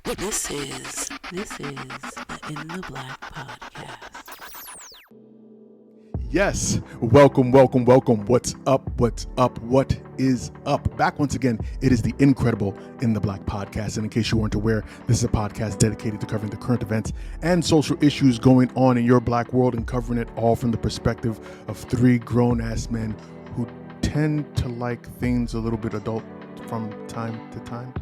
This is the In the Black podcast. Yes, welcome. What's up? What is up? Back once again, it is the incredible In the Black podcast. And in case you weren't aware, this is a podcast dedicated to covering the current events and social issues going on in your black world and covering it all from the perspective of three grown-ass men who tend to like things a little bit adult from time to time.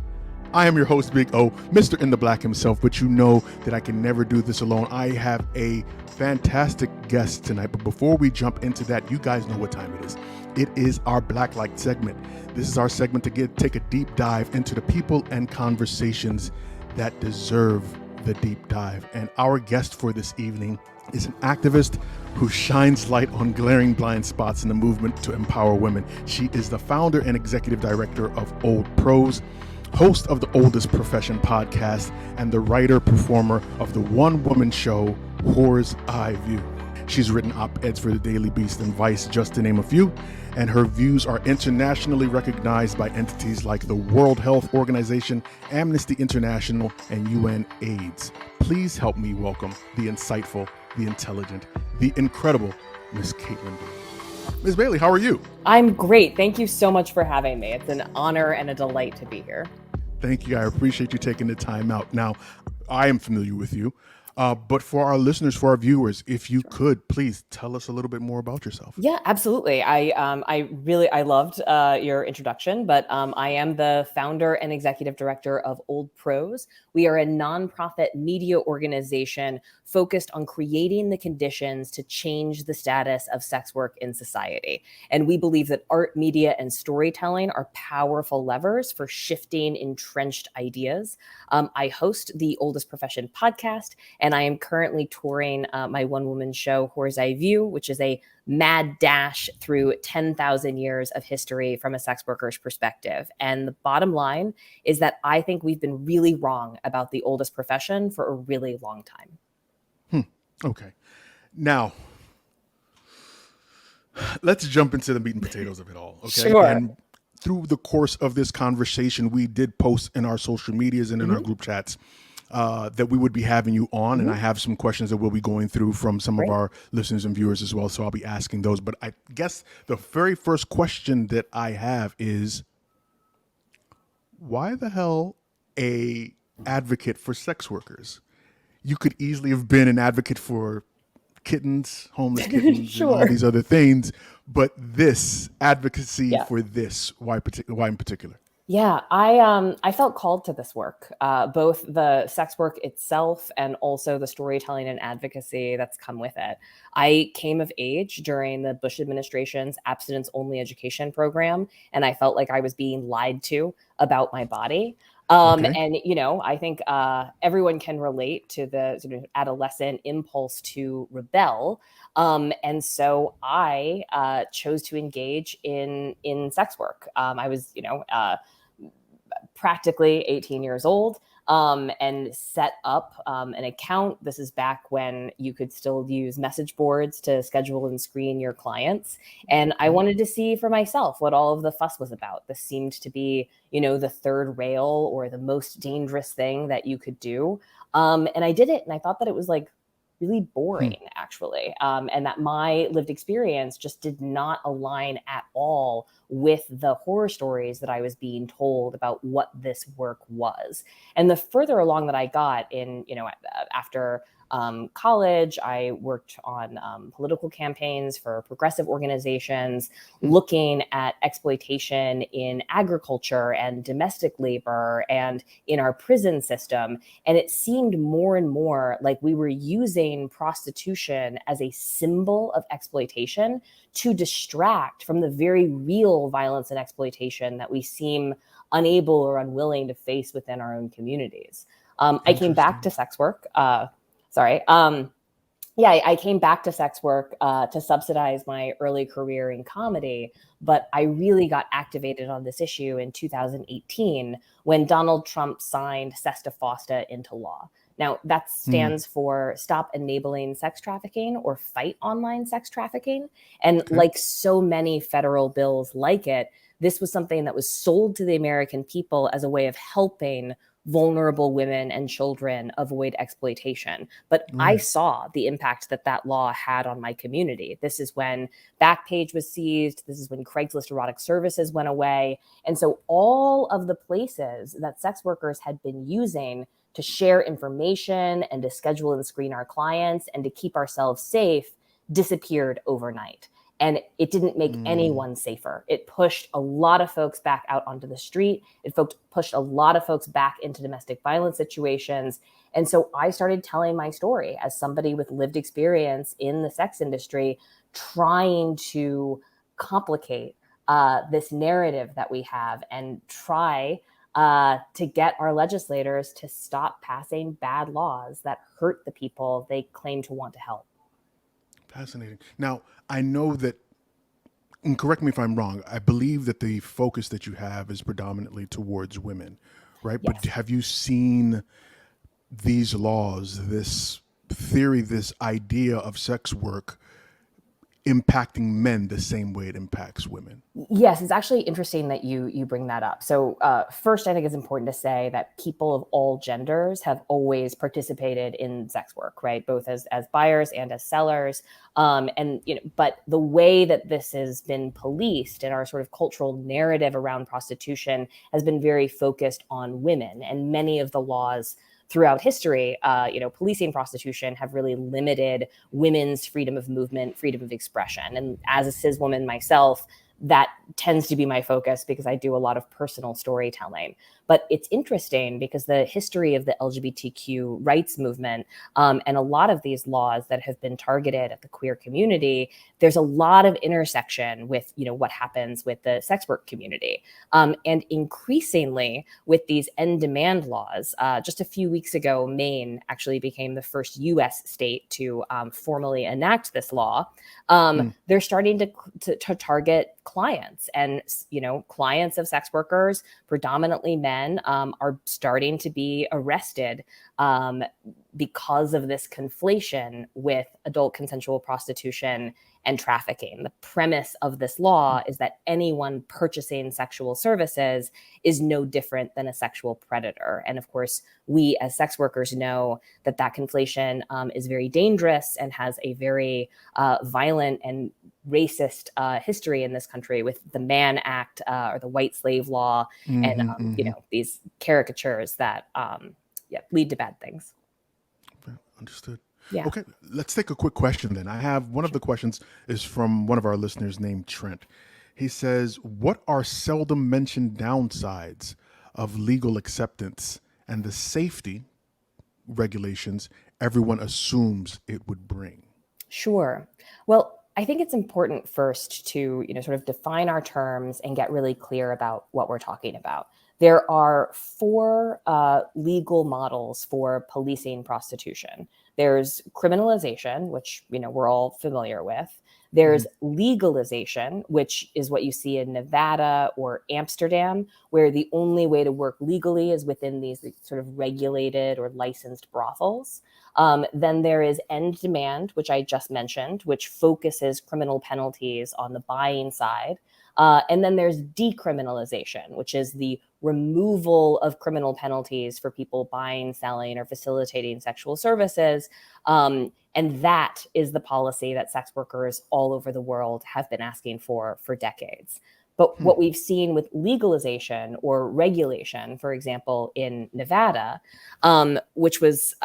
I am your host, Big O, Mr. In the Black himself, but you know that I can never do this alone. I have a fantastic guest tonight, but before we jump into that, you guys know what time it is. It is our Blacklight segment. This is our segment to take a deep dive into the people and conversations that deserve the deep dive. And our guest for this evening is an activist who shines light on glaring blind spots in the movement to empower women. She is the founder and executive director of Old Pros, host of the Oldest Profession podcast, and the writer-performer of the one-woman show, Whore's Eye View. She's written op-eds for the Daily Beast and Vice, just to name a few, and her views are internationally recognized by entities like the World Health Organization, Amnesty International, and UN AIDS. Please help me welcome the insightful, the intelligent, the incredible Miss Kaytlin. Ms. Bailey, how are you? I'm great. Thank you so much for having me. It's an honor and a delight to be here. Thank you. I appreciate you taking the time out. Now, I am familiar with you, but for our listeners, for our viewers, if you could, please tell us a little bit more about yourself. Yeah, absolutely. I loved your introduction, but I am the founder and executive director of Old Pros. We are a nonprofit media organization focused on creating the conditions to change the status of sex work in society. And we believe that art, media, and storytelling are powerful levers for shifting entrenched ideas. I host the Oldest Profession podcast, and I am currently touring my one-woman show, Whore's Eye View, which is a mad dash through 10,000 years of history from a sex worker's perspective. And the bottom line is that I think we've been really wrong about the oldest profession for a really long time. Okay. Now, let's jump into the meat and potatoes of it all. Okay. Sure. And through the course of this conversation, we did post in our social medias and in our group chats that we would be having you on. And I have some questions that we'll be going through from some of our listeners and viewers as well. So I'll be asking those. But I guess the very first question that I have is, why the hell a advocate for sex workers? You could easily have been an advocate for kittens, homeless kittens, Sure. and all these other things. But this advocacy for this, why in particular? Yeah, I felt called to this work, both the sex work itself and also the storytelling and advocacy that's come with it. I came of age during the Bush administration's abstinence-only education program, and I felt like I was being lied to about my body. And, you know, I think everyone can relate to the sort of adolescent impulse to rebel. And so I chose to engage in sex work. I was, practically 18 years old and set up an account. This is back when you could still use message boards to schedule and screen your clients. And I wanted to see for myself what all of the fuss was about. This seemed to be, the third rail or the most dangerous thing that you could do. And I did it. And I thought that it was like really boring, actually. And that my lived experience just did not align at all with the horror stories that I was being told about what this work was. And the further along that I got in, after college, I worked on political campaigns for progressive organizations, looking at exploitation in agriculture and domestic labor and in our prison system. And it seemed more and more like we were using prostitution as a symbol of exploitation to distract from the very real violence and exploitation that we seem unable or unwilling to face within our own communities. I came back to sex work. I came back to sex work to subsidize my early career in comedy, but I really got activated on this issue in 2018 when Donald Trump signed SESTA FOSTA into law. Now, that stands for Stop Enabling Sex Trafficking or Fight Online Sex Trafficking. And like so many federal bills like it, this was something that was sold to the American people as a way of helping vulnerable women and children avoid exploitation. But I saw the impact that that law had on my community. This is when Backpage was seized. This is when Craigslist erotic services went away. And so all of the places that sex workers had been using to share information and to schedule and screen our clients and to keep ourselves safe disappeared overnight. And it didn't make anyone safer. It pushed a lot of folks back out onto the street. It pushed a lot of folks back into domestic violence situations. And so I started telling my story as somebody with lived experience in the sex industry, trying to complicate this narrative that we have and try to get our legislators to stop passing bad laws that hurt the people they claim to want to help. Fascinating. Now, I know that, and correct me if I'm wrong, I believe that the focus that you have is predominantly towards women, right? Yes. But have you seen these laws, this theory, this idea of sex work impacting men the same way it impacts women? Yes, it's actually interesting that you bring that up. So first, I think it's important to say that people of all genders have always participated in sex work, right? Both as buyers and as sellers. And but the way that this has been policed and our sort of cultural narrative around prostitution has been very focused on women, and many of the laws throughout history, policing prostitution have really limited women's freedom of movement, freedom of expression. And as a cis woman myself, that tends to be my focus because I do a lot of personal storytelling. But it's interesting because the history of the LGBTQ rights movement and a lot of these laws that have been targeted at the queer community, there's a lot of intersection with, what happens with the sex work community. And increasingly with these end demand laws, just a few weeks ago, Maine actually became the first US state to formally enact this law. They're starting to target clients, and clients of sex workers, predominantly men, are starting to be arrested because of this conflation with adult consensual prostitution and trafficking. The premise of this law is that anyone purchasing sexual services is no different than a sexual predator. And of course, we as sex workers know that conflation is very dangerous and has a very violent and racist history in this country with the Mann Act or the White Slave Law, and these caricatures that lead to bad things. Understood. Yeah. Okay, let's take a quick question then. I have one of the questions is from one of our listeners named Trent. He says, what are seldom mentioned downsides of legal acceptance and the safety regulations everyone assumes it would bring? Sure. Well, I think it's important first to, sort of define our terms and get really clear about what we're talking about. There are four legal models for policing prostitution. There's criminalization, which, we're all familiar with. There's legalization, which is what you see in Nevada or Amsterdam, where the only way to work legally is within these sort of regulated or licensed brothels. Then there is end demand, which I just mentioned, which focuses criminal penalties on the buying side. And then there's decriminalization, which is the removal of criminal penalties for people buying, selling, or facilitating sexual services. And that is the policy that sex workers all over the world have been asking for decades. But what we've seen with legalization or regulation, for example, in Nevada, which was...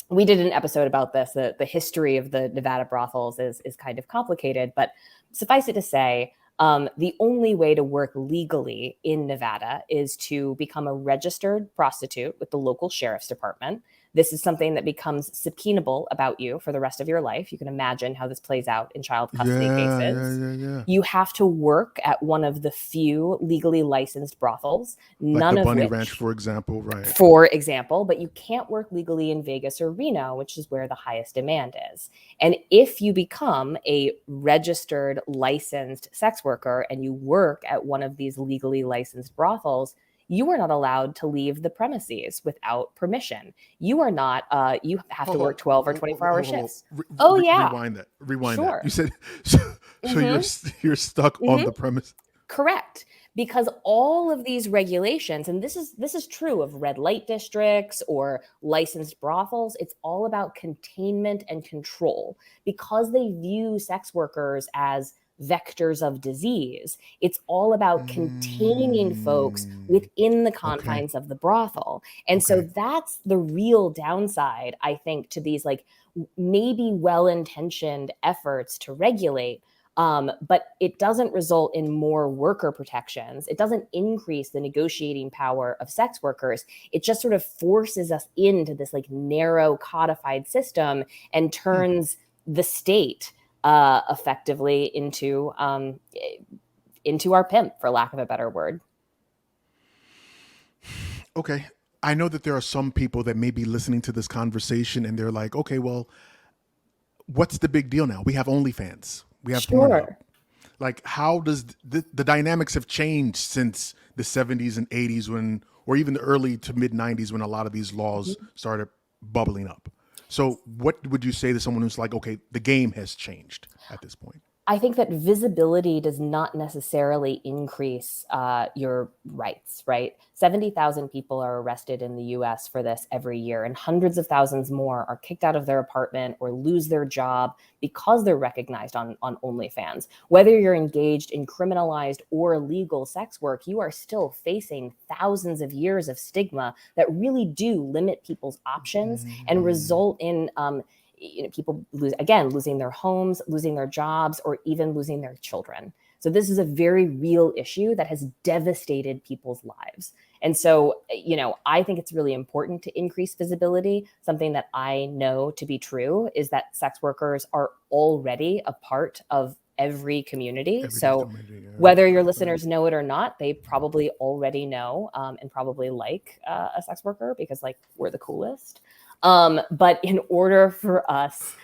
we did an episode about this. The history of the Nevada brothels is kind of complicated, but suffice it to say, the only way to work legally in Nevada is to become a registered prostitute with the local sheriff's department. This is something that becomes subpoenable about you for the rest of your life. You can imagine how this plays out in child custody cases. Yeah. You have to work at one of the few legally licensed brothels, Like none the of Bunny which, Ranch, for example, right? for example, but you can't work legally in Vegas or Reno, which is where the highest demand is. And if you become a registered licensed sex worker and you work at one of these legally licensed brothels, you are not allowed to leave the premises without permission. You are not, you have to work 12 or 24-hour shifts. Rewind that. Sure. You said, so you're stuck on the premise. Correct. Because all of these regulations, and this is true of red light districts or licensed brothels, it's all about containment and control. Because they view sex workers as vectors of disease, it's all about containing folks within the confines of the brothel. And so that's the real downside, I think, to these like maybe well-intentioned efforts to regulate. But it doesn't result in more worker protections. It doesn't increase the negotiating power of sex workers. It just sort of forces us into this like narrow codified system and turns the state effectively into our pimp, for lack of a better word. Okay. I know that there are some people that may be listening to this conversation and they're like, okay, well, what's the big deal now? We have OnlyFans. We have Pornhub. Like, how does the dynamics have changed since the 70s and 80s when, or even the early to mid 90s when a lot of these laws started bubbling up? So what would you say to someone who's like, okay, the game has changed at this point? I think that visibility does not necessarily increase your rights, right? 70,000 people are arrested in the US for this every year, and hundreds of thousands more are kicked out of their apartment or lose their job because they're recognized on OnlyFans. Whether you're engaged in criminalized or illegal sex work, you are still facing thousands of years of stigma that really do limit people's options and result in people losing their homes, losing their jobs, or even losing their children. So this is a very real issue that has devastated people's lives. And so, I think it's really important to increase visibility. Something that I know to be true is that sex workers are already a part of every community. Whether your listeners know it or not, they probably already know and probably like a sex worker because we're the coolest. But in order for us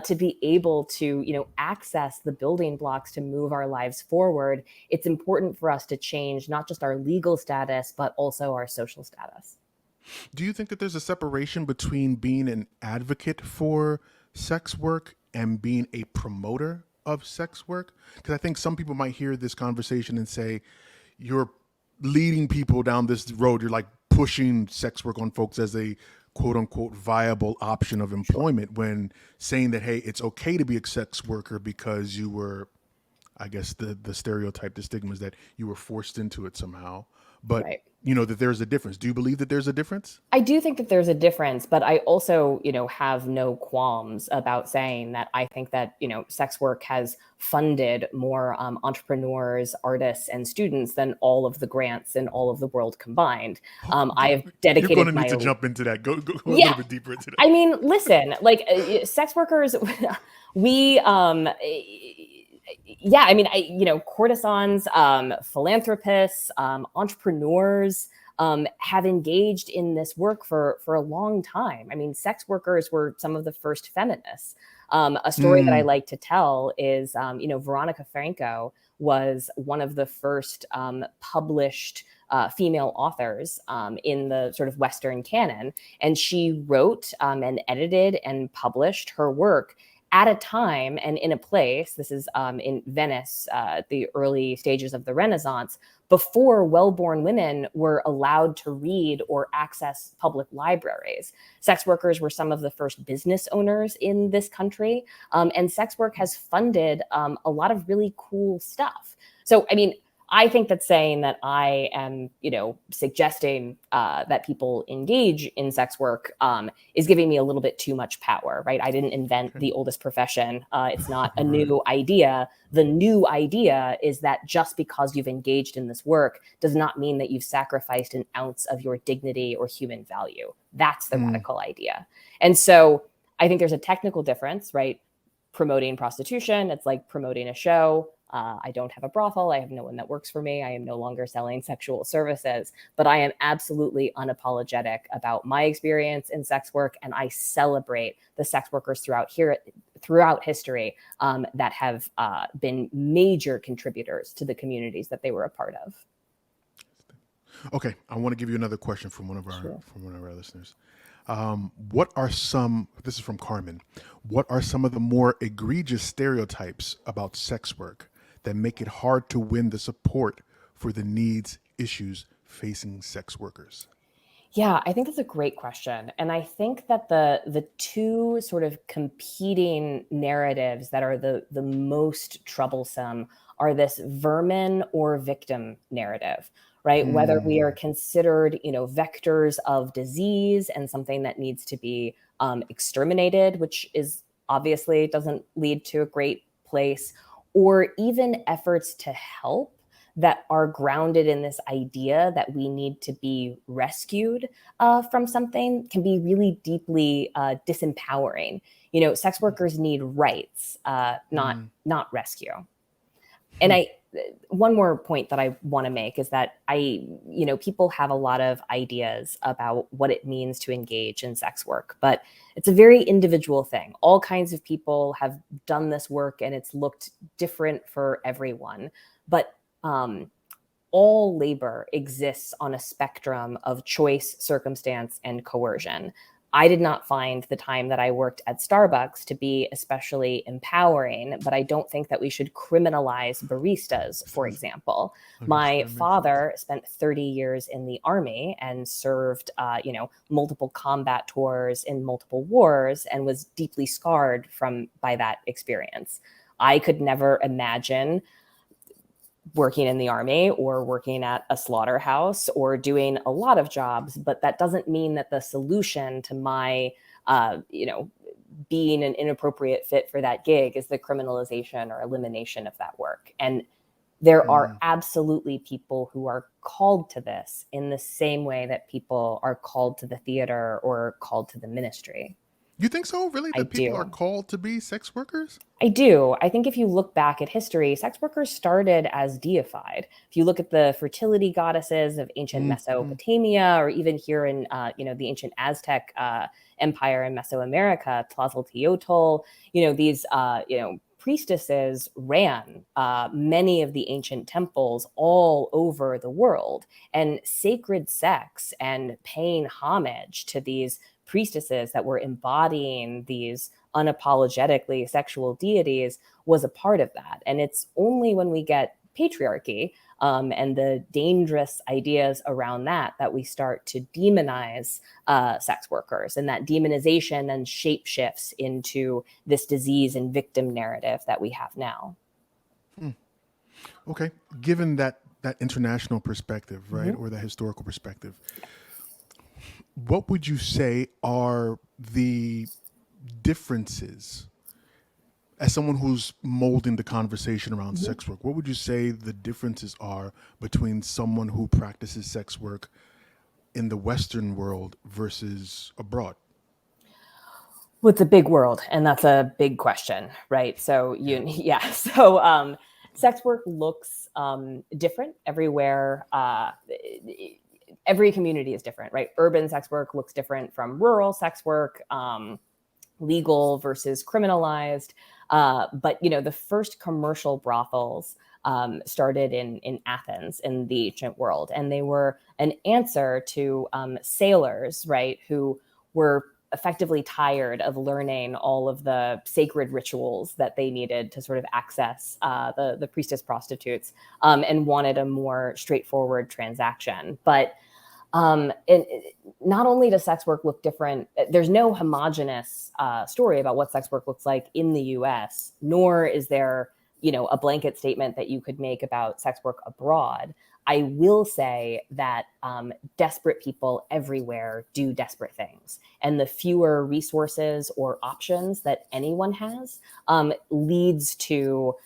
to be able to, access the building blocks to move our lives forward, it's important for us to change not just our legal status, but also our social status. Do you think that there's a separation between being an advocate for sex work and being a promoter of sex work? Because I think some people might hear this conversation and say, you're leading people down this road. You're like pushing sex work on folks as a quote unquote viable option of employment when saying that, hey, it's okay to be a sex worker because you were, I guess the stereotype, the stigma is that you were forced into it somehow. But that there's a difference. Do you believe that there's a difference? I do think that there's a difference, but I also, have no qualms about saying that I think that, sex work has funded more entrepreneurs, artists, and students than all of the grants in all of the world combined. I have dedicated. You're going to need to jump into that. Go a little bit deeper into that. I mean, listen, sex workers, we. Courtesans, philanthropists, entrepreneurs have engaged in this work for a long time. I mean, sex workers were some of the first feminists. A story that I like to tell is, Veronica Franco was one of the first published female authors in the sort of Western canon. And she wrote and edited and published her work at a time and in a place, this is in Venice, the early stages of the Renaissance, before well-born women were allowed to read or access public libraries. Sex workers were some of the first business owners in this country, and sex work has funded a lot of really cool stuff. So, I mean, I think that saying that I am, suggesting that people engage in sex work is giving me a little bit too much power, right? I didn't invent the oldest profession. It's not a new idea. The new idea is that just because you've engaged in this work does not mean that you've sacrificed an ounce of your dignity or human value. That's the radical idea. And so I think there's a technical difference, right? Promoting prostitution, it's like promoting a show. I don't have a brothel. I have no one that works for me. I am no longer selling sexual services, but I am absolutely unapologetic about my experience in sex work. And I celebrate the sex workers throughout history that have been major contributors to the communities that they were a part of. Okay. I want to give you another question from one of our listeners. This is from Carmen. What are some of the more egregious stereotypes about sex work that make it hard to win the support for the needs, issues facing sex workers? Yeah, I think that's a great question. And I think that the two sort of competing narratives that are the most troublesome are this vermin or victim narrative, right? Whether we are considered, vectors of disease and something that needs to be exterminated, which is obviously doesn't lead to a great place, or even efforts to help that are grounded in this idea that we need to be rescued from something can be really deeply disempowering. Sex workers need rights, not rescue. And one more point that I want to make is that people have a lot of ideas about what it means to engage in sex work, but it's a very individual thing. All kinds of people have done this work and it's looked different for everyone. But all labor exists on a spectrum of choice, circumstance, and coercion. I did not find the time that I worked at Starbucks to be especially empowering, but I don't think that we should criminalize baristas, for example. My father spent 30 years in the Army and served, multiple combat tours in multiple wars and was deeply scarred by that experience. I could never imagine working in the Army or working at a slaughterhouse or doing a lot of jobs, but that doesn't mean that the solution to my, being an inappropriate fit for that gig is the criminalization or elimination of that work. And there are absolutely people who are called to this in the same way that people are called to the theater or called to the ministry. You think so? Really? That people are called to be sex workers? I do. I think if you look back at history, sex workers started as deified. If you look at the fertility goddesses of ancient Mesopotamia, or even here in, the ancient Aztec empire in Mesoamerica, Tlazolteotl, these, priestesses ran many of the ancient temples all over the world, and sacred sex and paying homage to these priestesses that were embodying these unapologetically sexual deities was a part of that. And it's only when we get patriarchy and the dangerous ideas around that we start to demonize sex workers. And that demonization then shape shifts into this disease and victim narrative that we have now. Okay. Given that international perspective, right, or that historical perspective, what would you say are the differences, as someone who's molding the conversation around sex work, what would you say the differences are between someone who practices sex work in the Western world versus abroad? Well, it's a big world, and that's a big question, right? So So sex work looks different everywhere. Every community is different, right? Urban sex work looks different from rural sex work, legal versus criminalized. But the first commercial brothels started in Athens in the ancient world, and they were an answer to sailors, right, who were effectively tired of learning all of the sacred rituals that they needed to sort of access the priestess prostitutes, and wanted a more straightforward transaction. But not only does sex work look different, there's no homogenous story about what sex work looks like in the US, nor is there, a blanket statement that you could make about sex work abroad. I will say that desperate people everywhere do desperate things. And the fewer resources or options that anyone has leads to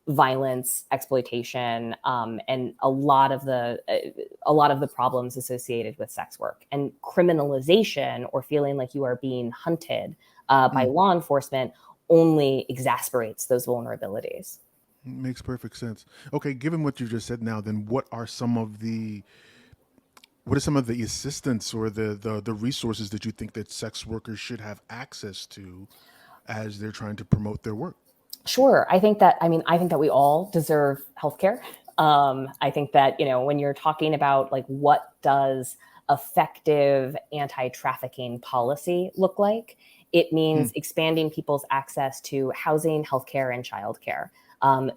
violence, exploitation, and a lot of the problems associated with sex work. And criminalization or feeling like you are being hunted by law enforcement only exasperates those vulnerabilities. Makes perfect sense. Okay, given what you just said now, then what are some of the assistance or the resources that you think that sex workers should have access to as they're trying to promote their work? Sure. I think that we all deserve healthcare. I think that, when you're talking about like what does effective anti-trafficking policy look like, it means expanding people's access to housing, healthcare, and childcare.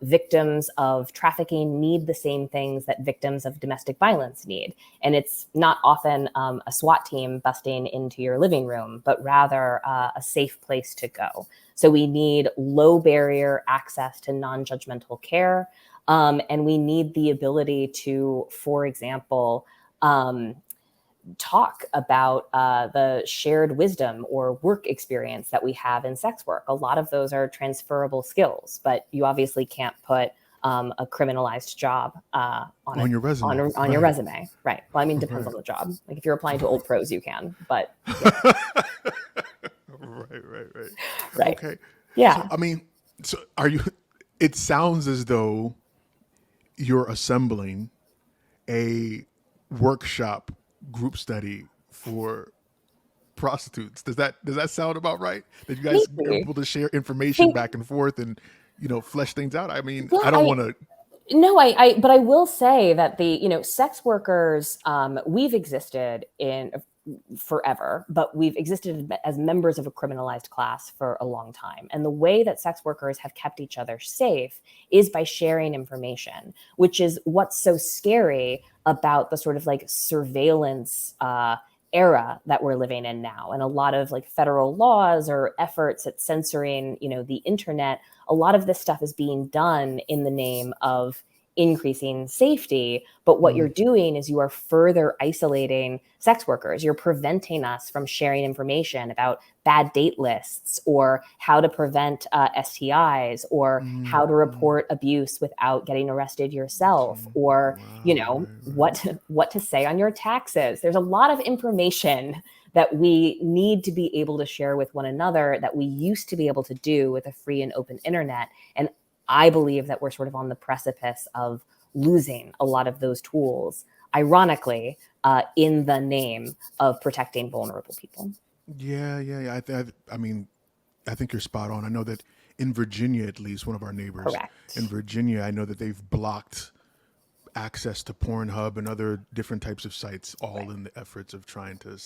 Victims of trafficking need the same things that victims of domestic violence need. And it's not often a SWAT team busting into your living room, but rather a safe place to go. So we need low barrier access to non-judgmental care. And we need the ability to, for example, talk about the shared wisdom or work experience that we have in sex work. A lot of those are transferable skills, but you obviously can't put a criminalized job on your resume. On your resume, right? Well, I mean, depends on the job. Like if you're applying to Old Pros, you can, but yeah. Right. Okay. Yeah. So, I mean, so are you? It sounds as though you're assembling a workshop group study for prostitutes. Does that sound about right? That you guys are able to share information back and forth and, flesh things out? I mean, I don't want to. No, but I will say that the, sex workers, we've existed in forever, but we've existed as members of a criminalized class for a long time. And the way that sex workers have kept each other safe is by sharing information, which is what's so scary about the sort of like surveillance era that we're living in now. And a lot of like federal laws or efforts at censoring, the internet, a lot of this stuff is being done in the name of increasing safety. But what you're doing is you are further isolating sex workers. You're preventing us from sharing information about bad date lists or how to prevent STIs or how to report abuse without getting arrested yourself or, what to say on your taxes. There's a lot of information that we need to be able to share with one another that we used to be able to do with a free and open internet. And I believe that we're sort of on the precipice of losing a lot of those tools, ironically, in the name of protecting vulnerable people. Yeah. I mean, I think you're spot on. I know that in Virginia, at least, one of our neighbors, correct. In Virginia, I know that they've blocked access to Pornhub and other different types of sites, all in the efforts of trying to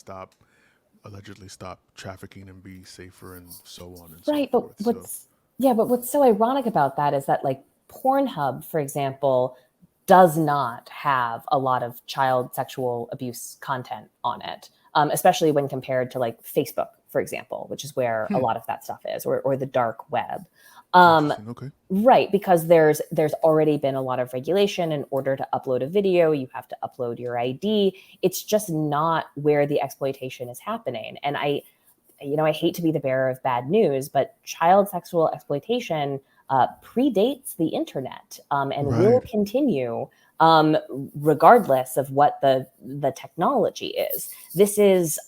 allegedly stop trafficking and be safer and so on and so forth. But what's so ironic about that is that like Pornhub, for example, does not have a lot of child sexual abuse content on it, especially when compared to like Facebook, for example, which is where a lot of that stuff is, or the dark web. Okay. Right, because there's already been a lot of regulation. In order to upload a video, you have to upload your ID. It's just not where the exploitation is happening. And I hate to be the bearer of bad news, but child sexual exploitation predates the internet and will continue regardless of what the technology is. This is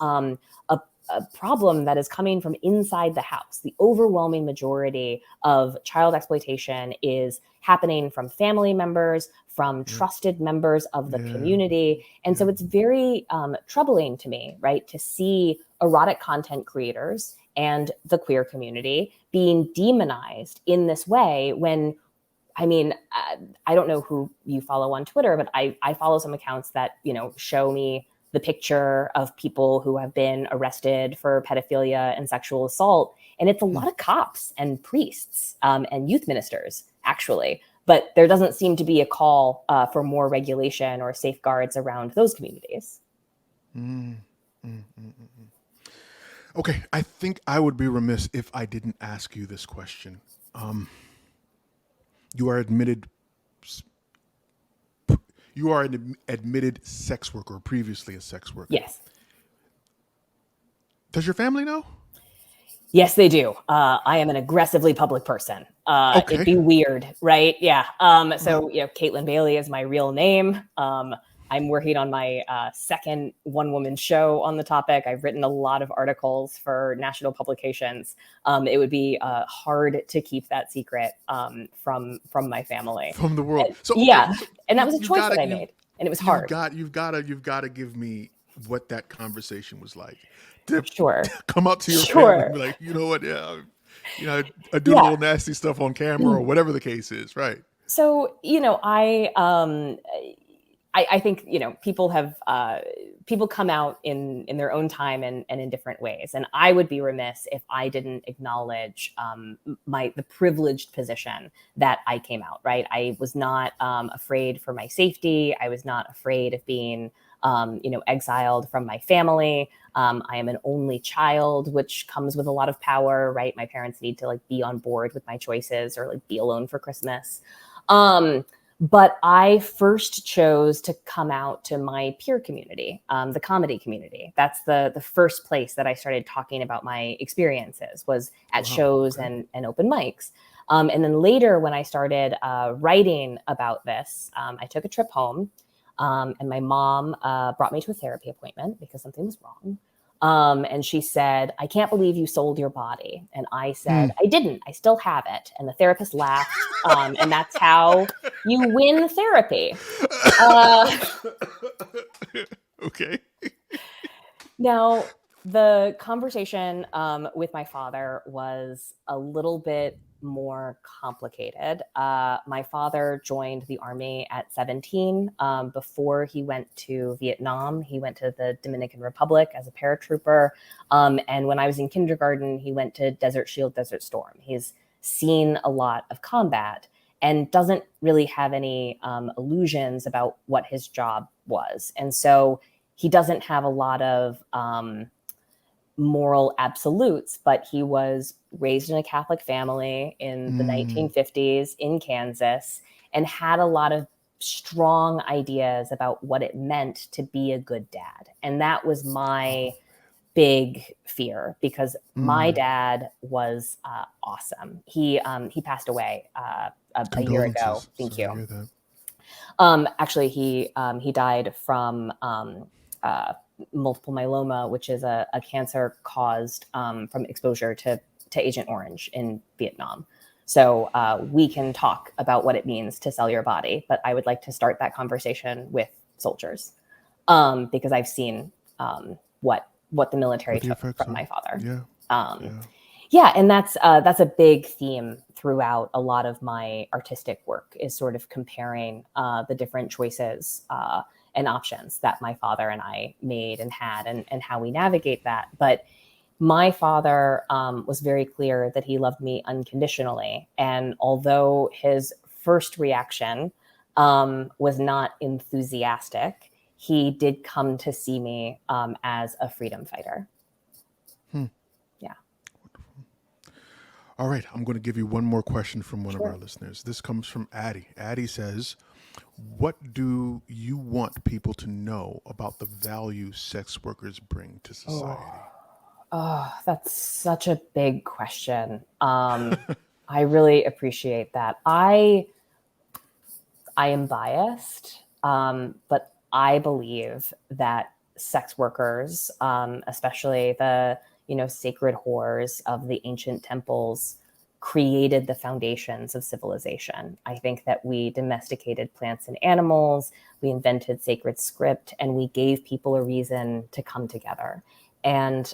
a problem that is coming from inside the house. The overwhelming majority of child exploitation is happening from family members, from trusted members of the community. And so it's very troubling to me, right, to see erotic content creators and the queer community being demonized in this way when, I mean, I don't know who you follow on Twitter, but I follow some accounts that, show me the picture of people who have been arrested for pedophilia and sexual assault. And it's a lot of cops and priests and youth ministers, actually. But there doesn't seem to be a call for more regulation or safeguards around those communities. Okay, I think I would be remiss if I didn't ask you this question. You are an admitted sex worker, or previously a sex worker. Yes. Does your family know? Yes, they do. I am an aggressively public person. Okay. It'd be weird, right? Yeah. So, Kaytlin Bailey is my real name. I'm working on my second one-woman show on the topic. I've written a lot of articles for national publications. It would be hard to keep that secret from my family, from the world. And that was a choice that I made, and it was hard. You've got to give me what that conversation was like. Sure. Come out to your family and be like, you know what? Yeah, I do a little nasty stuff on camera or whatever the case is, right? So, I think, people people come out in their own time and in different ways. And I would be remiss if I didn't acknowledge the privileged position that I came out, right? I was not afraid for my safety. I was not afraid of being, exiled from my family. I am an only child, which comes with a lot of power, right? My parents need to like be on board with my choices or like be alone for Christmas. But I first chose to come out to my peer community, the comedy community. That's the first place that I started talking about my experiences, was at shows and open mics. And then later when I started writing about this, I took a trip home, and my mom brought me to a therapy appointment because something was wrong. And she said, "I can't believe you sold your body." And I said, "I didn't. I still have it." And the therapist laughed. And that's how you win therapy. Okay. Now, the conversation with my father was a little bit more complicated. My father joined the Army at 17. Before he went to Vietnam, he went to the Dominican Republic as a paratrooper. And when I was in kindergarten, he went to Desert Shield, Desert Storm. He's seen a lot of combat and doesn't really have any illusions about what his job was. And so he doesn't have a lot of moral absolutes, but he was raised in a Catholic family in the 1950s in Kansas and had a lot of strong ideas about what it meant to be a good dad. And that was my big fear, because my dad was awesome. He passed away a year ago. Thank you. Actually, he died from multiple myeloma, which is a cancer caused from exposure to Agent Orange in Vietnam. So we can talk about what it means to sell your body, but I would like to start that conversation with soldiers, because I've seen what the military took from my father. Yeah, and that's a big theme throughout a lot of my artistic work, is sort of comparing the different choices and options that my father and I made and had, and how we navigate that. But my father was very clear that he loved me unconditionally. And although his first reaction was not enthusiastic, he did come to see me as a freedom fighter. Yeah. All right, I'm going to give you one more question from one of our listeners. This comes from Addie. Addie says, "What do you want people to know about the value sex workers bring to society?" Oh, that's such a big question. I really appreciate that. I am biased, but I believe that sex workers, especially the sacred whores of the ancient temples, created the foundations of civilization. I think that we domesticated plants and animals, we invented sacred script, and we gave people a reason to come together. And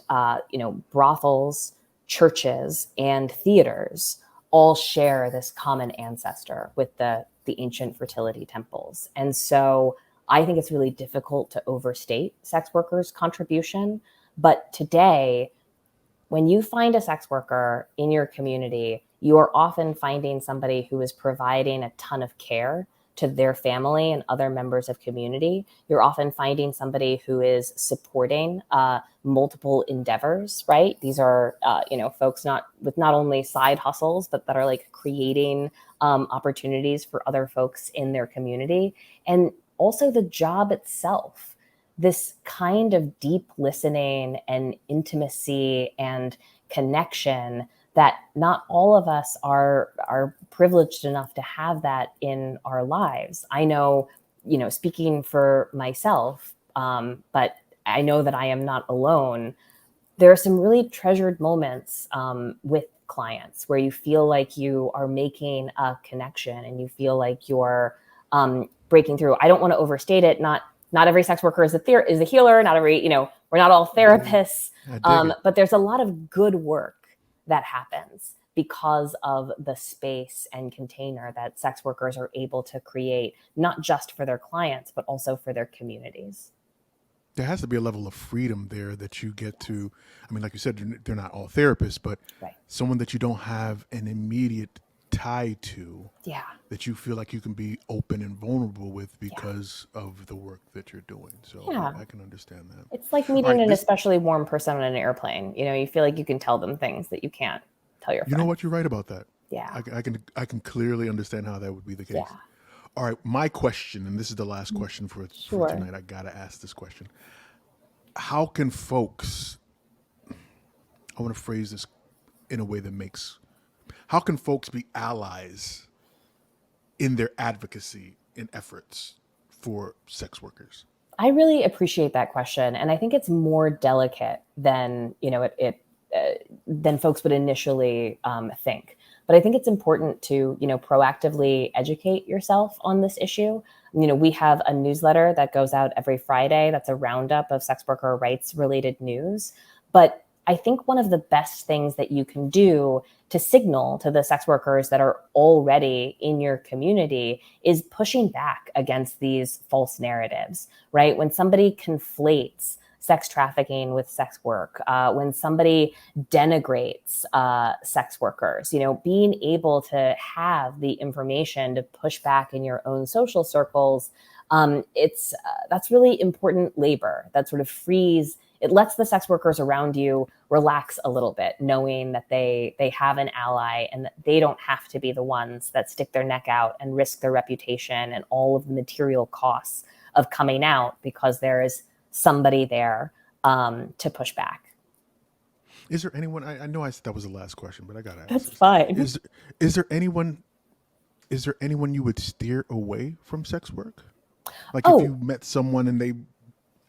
brothels, churches, and theaters all share this common ancestor with the ancient fertility temples. And so I think it's really difficult to overstate sex workers' contribution. But today, when you find a sex worker in your community, you are often finding somebody who is providing a ton of care to their family and other members of community. You're often finding somebody who is supporting multiple endeavors, right? These are, folks not only side hustles, but that are like creating opportunities for other folks in their community. And also the job itself, this kind of deep listening and intimacy and connection that not all of us are privileged enough to have that in our lives. I know, speaking for myself, but I know that I am not alone. There are some really treasured moments with clients where you feel like you are making a connection and you feel like you're breaking through. I don't want to overstate it. Not every sex worker is a healer. Not every, we're not all therapists. But there's a lot of good work that happens because of the space and container that sex workers are able to create, not just for their clients, but also for their communities. There has to be a level of freedom there that you get to. I mean, like you said, they're not all therapists, but Right. someone that you don't have an immediate tie to, Yeah. that you feel like you can be open and vulnerable with because of the work that you're doing. So Yeah. I can understand that. It's like All meeting right, an this, especially warm person on an airplane. You know, you feel like you can tell them things that you can't tell your you know friend. what? You're right about that. Yeah. I can clearly understand how that would be the case. Yeah. All right, my question, and this is the last question for Sure. tonight. I gotta ask this question. How can folks? I want to phrase this in a way that makes. How can folks be allies in their advocacy and efforts for sex workers? I really appreciate that question, and I think it's more delicate than than folks would initially think. But I think it's important to proactively educate yourself on this issue. We have a newsletter that goes out every Friday. That's a roundup of sex worker rights related news. But I think one of the best things that you can do to signal to the sex workers that are already in your community is pushing back against these false narratives, right? When somebody conflates sex trafficking with sex work, when somebody denigrates sex workers, being able to have the information to push back in your own social circles, that's really important labor that sort of frees. It lets the sex workers around you relax a little bit, knowing that they have an ally and that they don't have to be the ones that stick their neck out and risk their reputation and all of the material costs of coming out because there is somebody there to push back. Is there anyone? I know I said that was the last question, but I gotta ask. That's fine. Is there anyone? Is there anyone you would steer away from sex work? Like if you met someone and they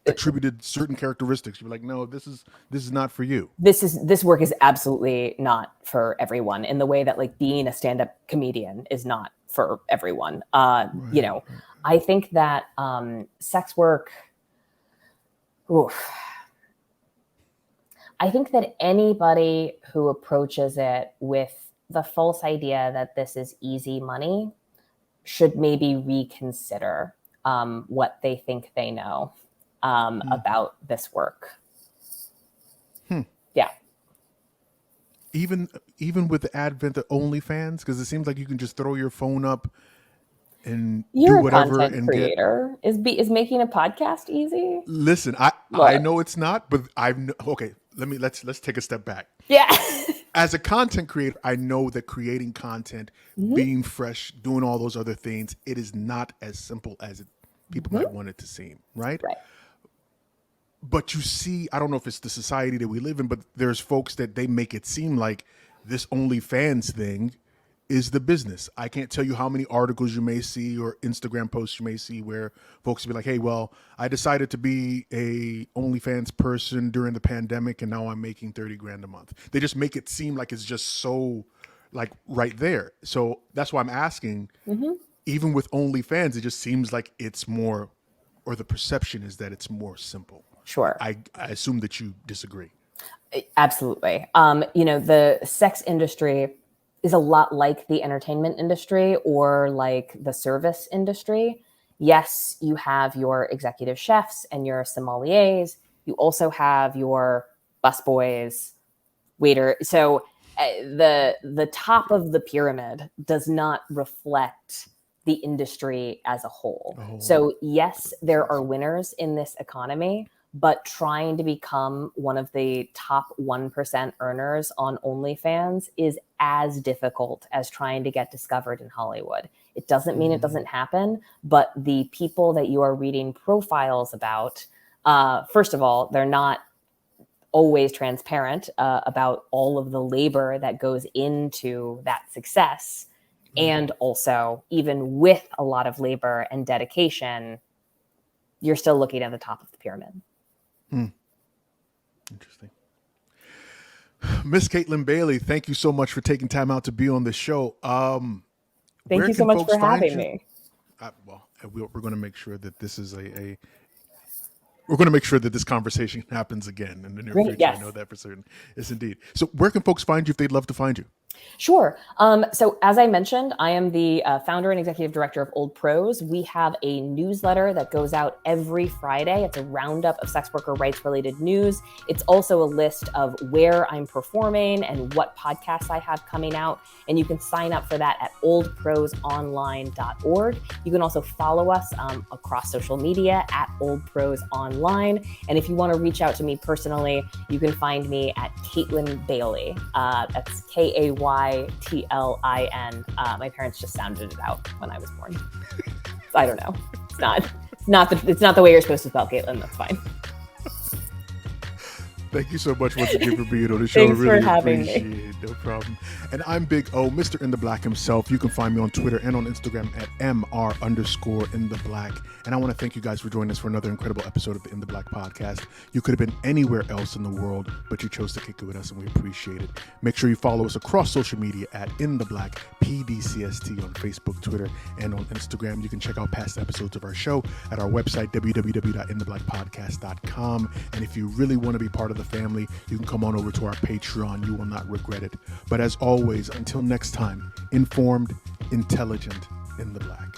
attributed certain characteristics, you'd be like, no, this is not for you. This work is absolutely not for everyone in the way that like being a stand-up comedian is not for everyone. Right. I think that sex work, I think that anybody who approaches it with the false idea that this is easy money should maybe reconsider what they think they know about this work. Yeah. Even with the advent of OnlyFans, because it seems like you can just throw your phone up and You're do whatever a content and creator. Is making a podcast easy? Listen, I know it's not, but okay. Let's take a step back. Yeah. As a content creator, I know that creating content, being fresh, doing all those other things, it is not as simple as people might want it to seem, right? Right. But you see, I don't know if it's the society that we live in, but there's folks that they make it seem like this OnlyFans thing is the business. I can't tell you how many articles you may see or Instagram posts you may see where folks will be like, hey, well, I decided to be a OnlyFans person during the pandemic and now I'm making 30 grand a month. They just make it seem like it's just so like right there. So that's why I'm asking, even with OnlyFans, it just seems like it's more, or the perception is that it's more simple. Sure. I assume that you disagree. Absolutely. The sex industry is a lot like the entertainment industry or like the service industry. Yes, you have your executive chefs and your sommeliers. You also have your busboys, waiter. So the top of the pyramid does not reflect the industry as a whole. So yes, there are winners in this economy, but trying to become one of the top 1% earners on OnlyFans is as difficult as trying to get discovered in Hollywood. It doesn't mean it doesn't happen, but the people that you are reading profiles about, first of all, they're not always transparent about all of the labor that goes into that success. And also, even with a lot of labor and dedication, you're still looking at the top of the pyramid. Interesting. Miss Kaytlin Bailey, thank you so much for taking time out to be on the show. Thank you so much for having me. We're going to make sure that this is we're going to make sure that this conversation happens again in the near future. Yes. I know that for certain. Yes, indeed. So where can folks find you if they'd love to find you? Sure. So as I mentioned, I am the founder and executive director of Old Pros. We have a newsletter that goes out every Friday. It's a roundup of sex worker rights related news. It's also a list of where I'm performing and what podcasts I have coming out. And you can sign up for that at oldprosonline.org. You can also follow us across social media at Old Pros Online. And if you want to reach out to me personally, you can find me at Kaytlin Bailey. That's Kaytlin. My parents just sounded it out when I was born. I don't know. It's not the way you're supposed to spell Kaytlin. That's fine. Thank you so much once again for being on the show. Thanks really for having appreciate me. it. No problem. And I'm Big O, Mr. In the Black himself. You can find me on Twitter and on Instagram at MR_InTheBlack. And I want to thank you guys for joining us for another incredible episode of the In the Black podcast. You could have been anywhere else in the world, but you chose to kick it with us, and we appreciate it. Make sure you follow us across social media at In the Black PDCST on Facebook, Twitter, and on Instagram. You can check out past episodes of our show at our website, www.intheblackpodcast.com. And if you really want to be part of the family, you can come on over to our Patreon. You will not regret it. But as always, until next time, informed, intelligent, in the black.